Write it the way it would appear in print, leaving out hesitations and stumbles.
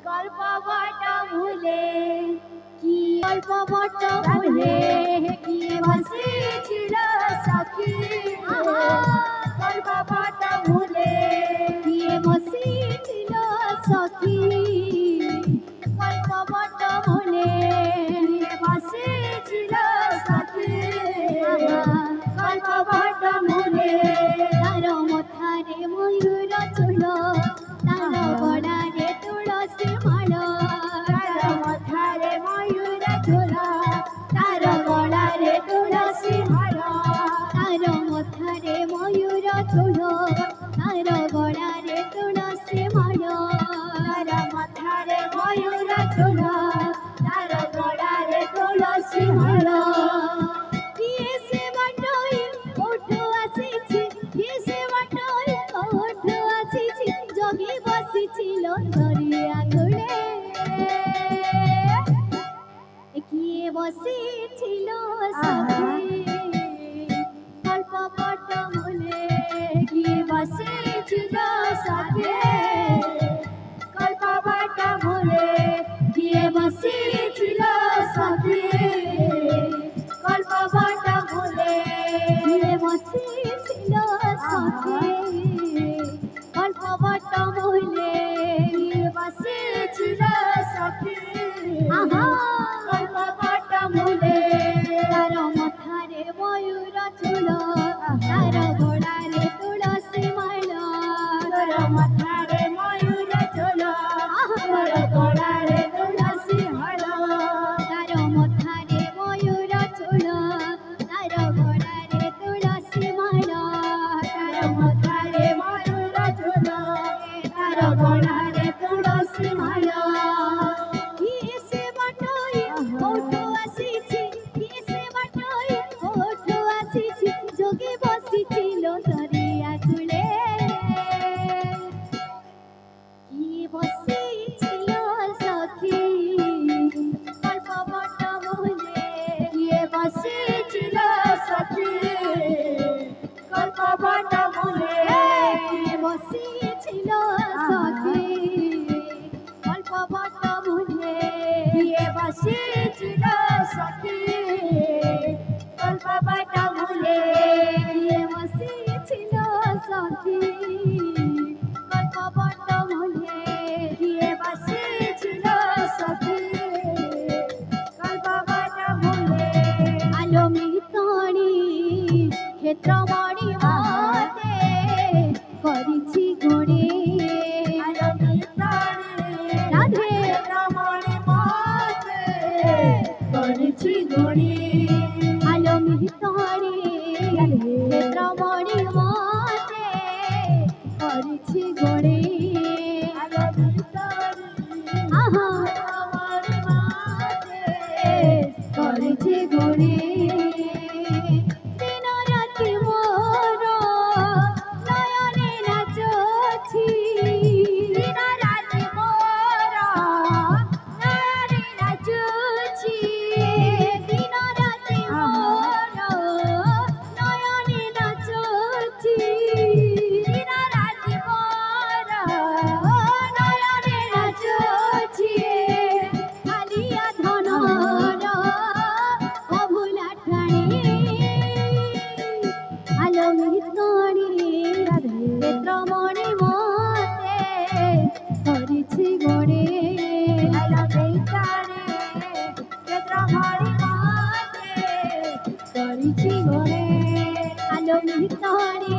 গল্প বট ভুলে কি গল্প বট ভুলে কি বসেছিল সখী গল্প বট ভুলে কি বসেছিল সখী গল্প বট ভুলে বসেছিল সখী গল্প বট ভুলে তার মথারে ময়ূর চূড় তার গড়ারে তুলসী মাল তার মথারে ময়ূর চূড় তার গড়ারে তুলসী মাল তার মথারে ময়ূর চূড় তার গড়ারে তুলসী মাল তার মথারে ময়ূর চূড় তার গড়ারে তুলসী মাল ছিল দরিয়া কুলে কিয়ে বসেছিল সখী গল্প বট ভুলে কিয়ে বসেছিল সখী গল্প বট ভুলে কিয়ে বসেছিল সখী গল্প বট ভুলে কিয়ে বসেছিল সখী গল্প বট ভুলে বসেছিল সখী গল্প বট ভুলে তার মথারে ময়ূর চূড় তার গড়ারে তুলসী মাল তার মথারে ময়ূর চূড় তার গড়ারে তুলসী মাল তার মথারে ময়ূর চূড় তার গড়ারে তুলসী মাল তার মথারে ময়ূর চূড় তার গড়ারে তুলসী মাল যোগী বসিছিল দরিয়া কুলে কি বসিছিল সখী গল্প বট ভুলে কিয়ে বসিছিল সখী গল্প বট ভুলে কিয়ে বসিছিল সখী গল্প বট ভুলে কিয়ে বসিছিল সখী গল্প বট ভুলে কিয়ে বসেছিল সখী গল্প বট ভুলে কিয়ে বসেছিল সখী গল্প বট ভুলে আলো মিতনি ক্ষেত্র মণি মতে করিছি গুণে আলো মিতনি রাধে রমণী মতে করিছি গুণে আলো মিতনি ক্ষেত্র মণি মতে করিছি গুণে আলো মিতনি রমণী মতে করিছি গুণে দিন রাতি মোর নয়নে নাচছি দিন রাতি মোর নয়নে নাচছি দিন রাতি মোর নয়নে নাচছি দিন রাতি মোর নয়নে নাচছি কালিয়া ধনর অভুলা ঠাণী আলো মিতনি ক্ষেত্র মণি মতে করিছি গুণে আলো মিতনি ক্ষেত্র মণি মতে করিছি গুণে আলো মিতনি